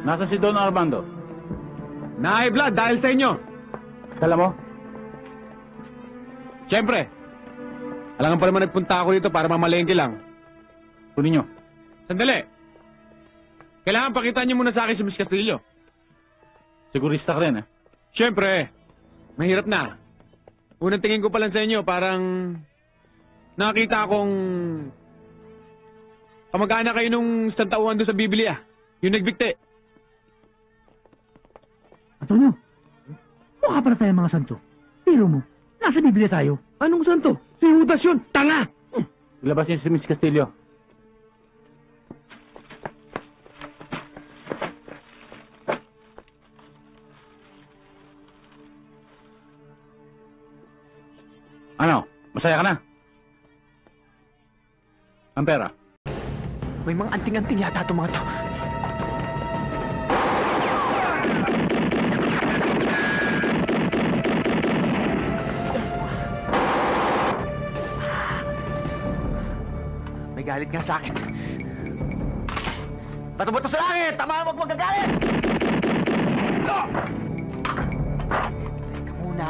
Nasa si Don Armando? Na-high blood dahil sa inyo. Dala mo? Siyempre. Alangan pa naman nagpunta ako dito para mamalengke lang. Kunin nyo. Sandali. Kailangan pakita niyo muna sa akin si Miss Castillo. Sigurista ka rin, eh? Siyempre. Mahirap na. Unang tingin ko pa lang sa inyo, parang nakita akong kamag-anak kayo nung isang tauhan doon sa Biblia. Yung nagbigti. Antonio, mukha para tayo mga santo. Tiro mo, nasa Biblia tayo. Anong santo? Si Judas yun, tanga! Ilabas niyo si Miss Castillo. Ano? Masaya ka na? Ang pera? May mga anting-anting yata itong mga to. May galit nga sa akin. Bato-bato sa langit! Tama mo magagalit! Teka muna.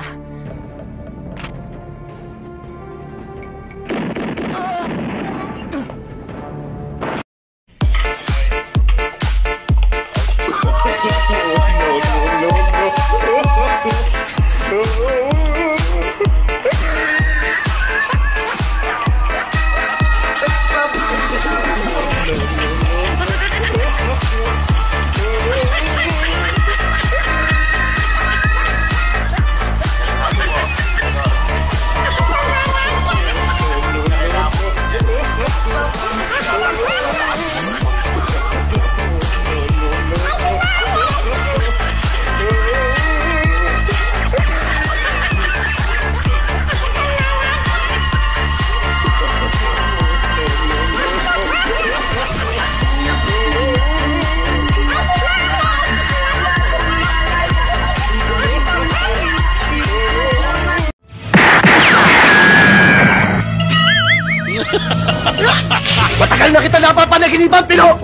Matagal na kita napapanaginipan, Pino!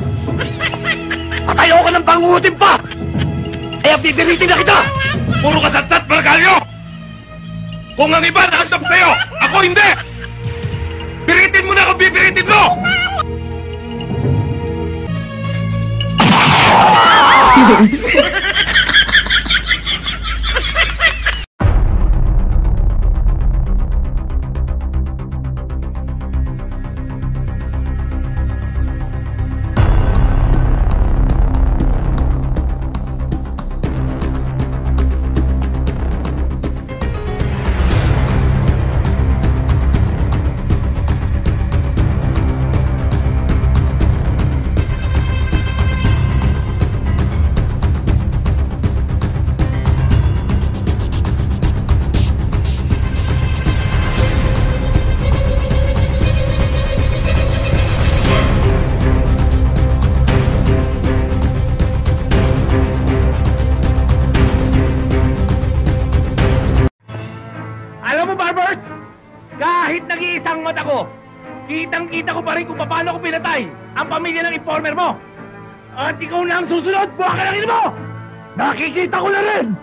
At ayoko ng panguhutin pa! Kaya bibiritin na kita! Puro kasatsat, malagalyo! Kung ang iba nahandap sa'yo, ako hindi! Biritin mo na kung bibiritin mo! Kahit nag-iisang mata ko, kitang-kita ko pa rin kung paano ko pinatay ang pamilya ng informer mo. At ikaw na ang susunod, buha ka ng ina mo! Nakikita ko na rin!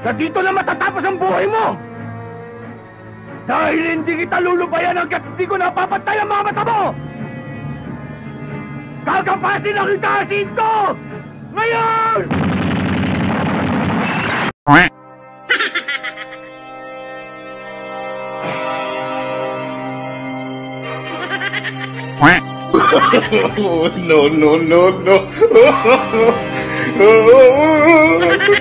Na dito na matatapos ang buhay mo! Dahil hindi kita lulubayan hanggat hindi ko napapatay ang mga mata mo! Kakapasin ang itasin ko! Ngayon! No, no, no, no. No, no, no, no.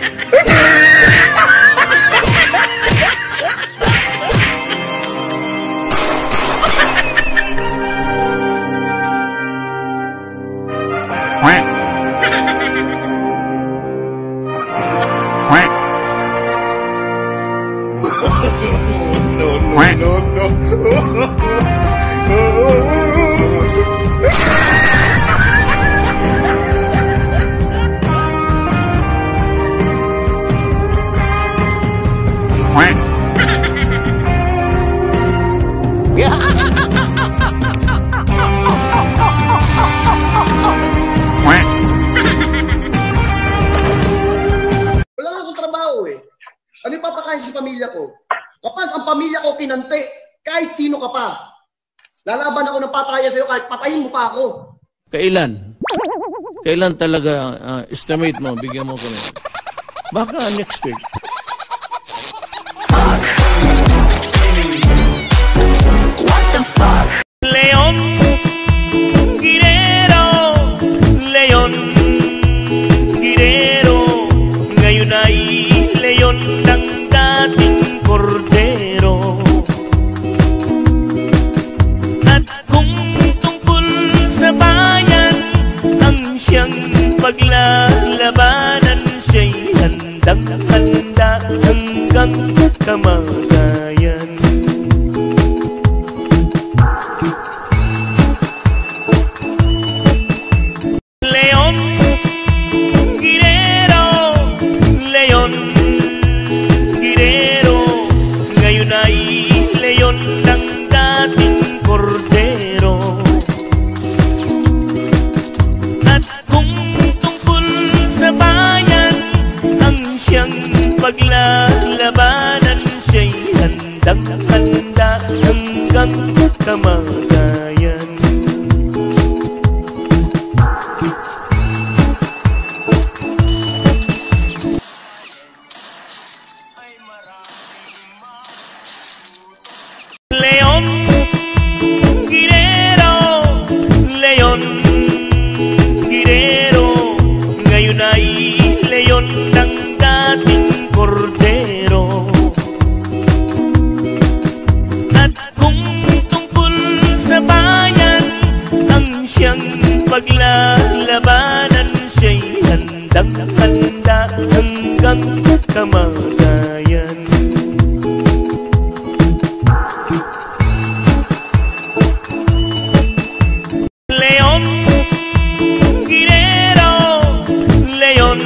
pamilya ko kinante. Kahit sino ka pa. Lalaban ako ng patayan sa'yo kahit patayin mo pa ako. Kailan? Kailan talaga estimate mo? Bigyan mo ko na. Baka next week. Leon Guerrero, Leon Guerrero, ngayon ay leon ng dating kordero. At kung tungkol sa bayan ang siyang paglalabanan, siya'y handang-handa hanggang kamatayan. Paglalabanan, siya'y handang-handa hanggang kamatayan. Leon Guerrero, Leon Guerrero, ngayon ay leon ng dating kordero. At kung tungkol sa bayan ang siyang paglalabanan, siya'y handang-handa hanggang kamatayan. Leon Guerrero, Leon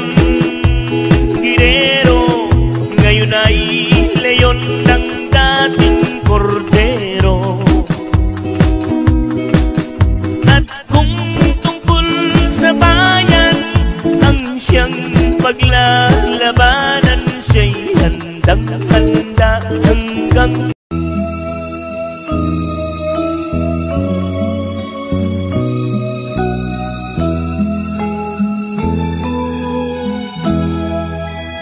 Guerrero, ngayon ay leon ng dating kordero. At kung tungkol sa bayan ang siyang paglalabanan, siya'y handang-handa hanggang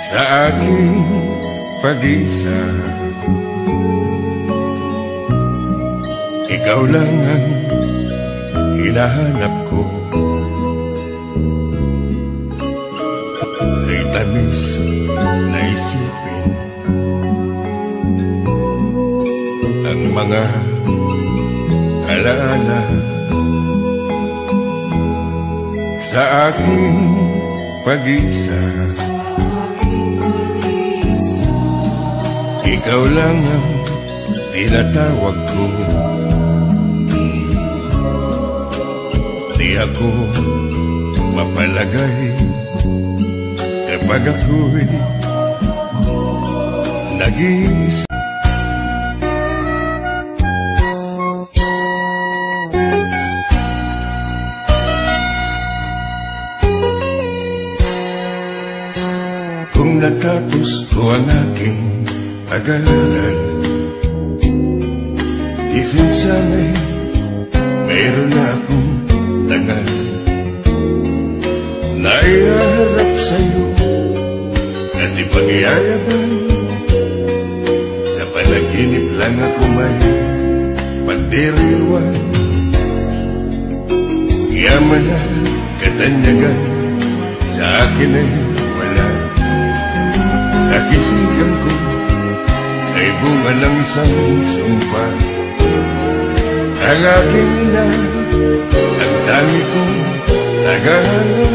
sa aking pag-isa. Ikaw lang ang hinahanap ko. Kay tamis na isipin ang mga alaala sa aking pag-isa. Ikaw lang ang tinatawag ko. Di ako mapalagay kapag ako'y nag-iisa. Kung natapos ko ang aking pag-aaral, di sana'y meron na akong dangal na iharap sa'yo at ipagyayabang. Sa panaginip lang ako may pagdiriwan, yaman na katanyagan sa akin ay wala. Nakisigan ko ay bunga ng isang sumpa. Ang aking ina, ang dami kong naghahanap.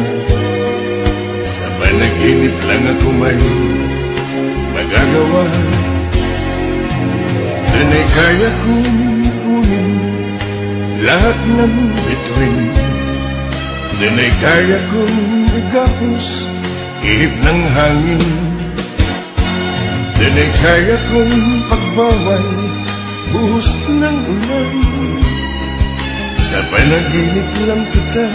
Sa panaginip lang ako may magagawa. Doon ay kaya kong kunin lahat ng bituin. Doon ay kaya kong igapos ihip ng hangin. Doon ay kaya kong pagbawal buhos ng ulan. Sa panaginip lang kita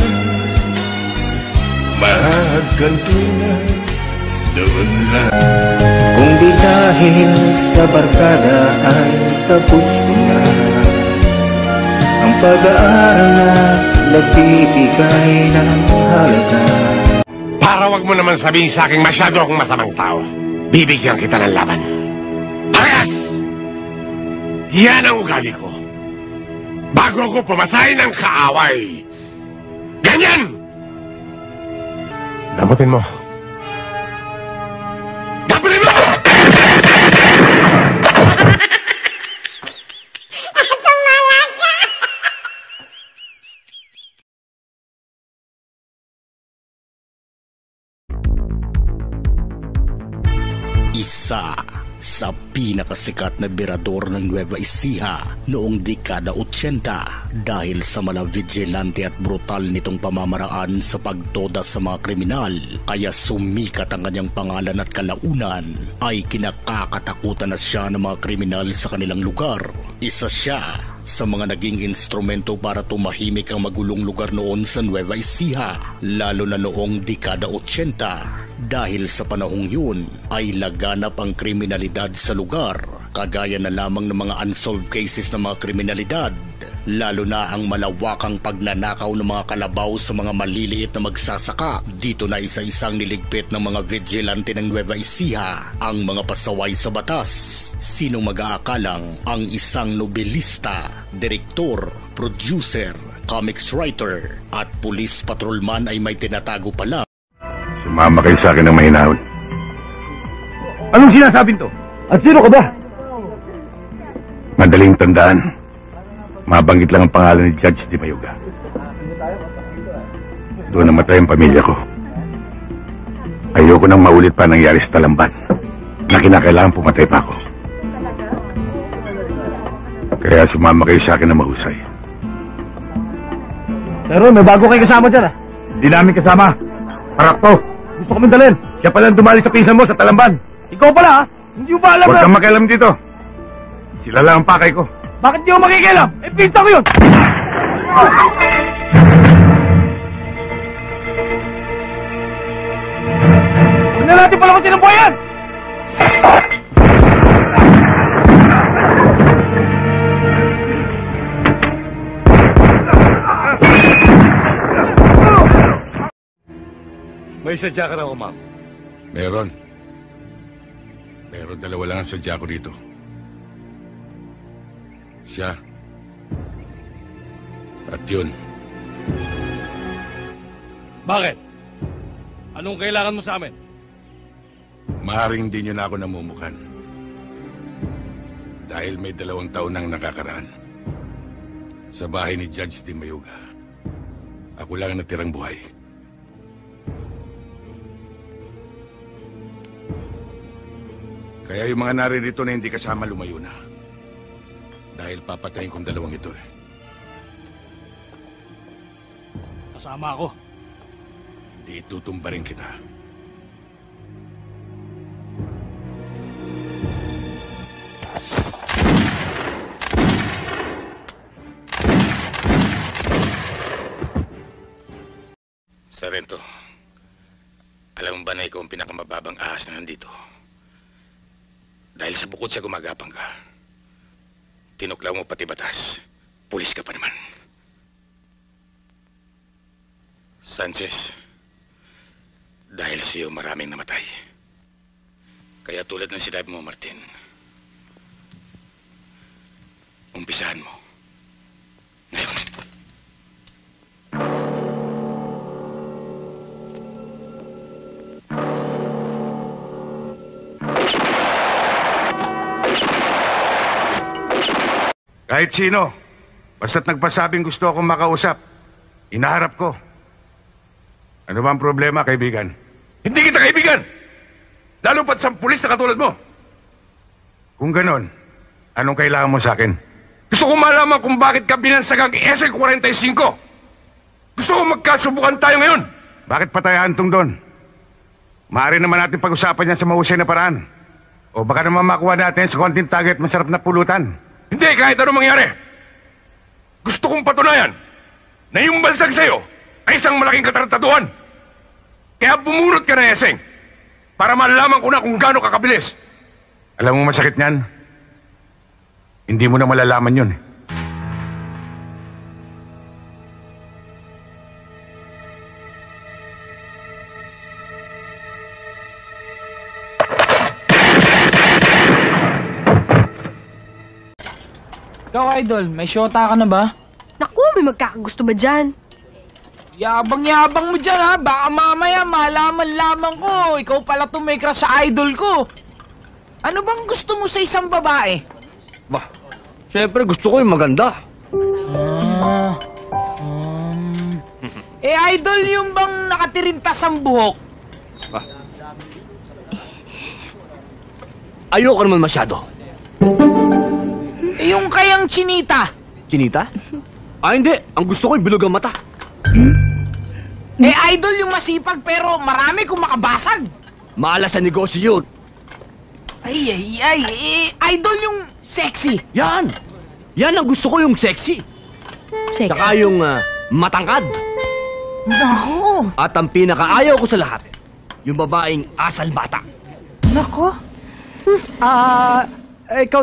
mahahagkan tunay, doon lang. Kung di dahil sa barkada ay tapos ko na ang pag-aaral at nagbibigay ng halaga. Para wag mo naman sabihin sa akin masyado akong masamang tao, bibigyan kita ng laban. Parehas! Yan ang ugali ko. Bago ko pumatay ng kaaway. Ganyan! Damutin mo. Damutin mo! Isa sa pinakasikat na birador ng Nueva Ecija noong dekada 80 dahil sa mala vigilante at brutal nitong pamamaraan sa pagtoda sa mga kriminal, kaya sumikat ang kanyang pangalan at kalaunan ay kinakakatakutan na siya ng mga kriminal sa kanilang lugar. Isa siya sa mga naging instrumento para tumahimik ang magulong lugar noon sa Nueva Ecija, lalo na noong dekada 80. Dahil sa panahong yun ay laganap ang kriminalidad sa lugar, kagaya na lamang ng mga unsolved cases ng mga kriminalidad, lalo na ang malawakang pagnanakaw ng mga kalabaw sa mga maliliit na magsasaka. Dito na isa-isang niligpit ng mga vigilante ng Nueva Ecija ang mga pasaway sa batas. Sinong mag-aakalang ang isang nobelista, direktor, producer, comics writer at police patrolman ay may tinatago pala. Sumama kayo sa akin ng mahinahon. Anong sinasabing to? At sino ka ba? Madaling tandaan. Mabanggit lang ang pangalan ni Judge Di Mayuga. Doon namatay ang pamilya ko. Ayoko nang maulit pa nangyari sa Talamban na kinakailangan pumatay pa ako. Kaya sumama kayo sa akin na mahusay. Pero may bago kayo kasama dyan ah. Hindi namin kasama. Parakto. Gusto kong dalhin. Siya palang dumali sa pinsan mo sa Talamban. Ikaw pala ha? Hindi mo ba alam Huwag na? kang makialam dito. Sila lang ang pakay ko. Bakit di mo makikialam? Eh, pinsa ko yun! Huwag na natin pala kung sinubuhayan! May sadya ka na, ma'am. Meron. Pero dalawa lang ang sadya ko dito. Siya. At yun. Bakit? Anong kailangan mo sa amin? Maaaring hindi nyo na ako namumukan. Dahil may 2 taon nang nakakaraan. Sa bahay ni Judge Di Mayuga. Ako lang ang natirang buhay. Kaya yung mga naririto na hindi kasama lumayo na. Dahil papatayin kong 2 ito eh. Kasama ako. Di itutumba rin kita. Sarento, alam mo ba na ikaw ang pinakamababang ahas na nandito? Dahil sa bukod sa gumagapang ka, tinuklaw mo pati batas. Pulis ka pa naman. Sanchez, dahil sa iyo maraming namatay. Kaya tulad ng sinabi mo, Martin, umpisahan mo. Ngayon. Kahit sino, basta't nagpasabing gusto akong makausap, inaharap ko. Ano ba ang problema, kaibigan? Hindi kita kaibigan! Lalo pat sa pulis na katulad mo. Kung ganon, anong kailangan mo sa akin? Gusto ko malaman kung bakit ka binansag ang SL-45. Gusto ko magkasubukan tayo ngayon. Bakit pa tayo hantong doon? Maaari naman natin pag-usapan yan sa mahusay na paraan. O baka naman makuha natin sa konting target masarap na pulutan. Hindi, kahit ano mangyari. Gusto kong patunayan na yung bansag sa'yo ay isang malaking katarantaduhan. Kaya bumunot ka na, Eseng, para malaman ko na kung gaano kakabilis Alam mo masakit niyan? Hindi mo na malalaman yun. Ikaw, Idol, may syota ka na ba? Naku, may magkakagusto ba dyan? Yabang-yabang mo dyan, ha? Baka mamaya malaman lamang ko. Ikaw pala tumikra sa idol ko. Ano bang gusto mo sa isang babae? Bah, syempre gusto ko yung maganda. Idol yung bang nakatirintas ang buhok? Ayoko naman masyado. Yung kayang chinita? Chinita? Ah, hindi. Ang gusto ko yung bilog ang mata. Idol yung masipag pero marami kung makabasag. Maalas sa negosyo yun. Idol yung sexy. Yan! Yan ang gusto ko yung sexy. Sexy. Saka yung matangkad. Nako. At ang pinakaayaw ko sa lahat, yung babaeng asal bata. Nako. Ikaw,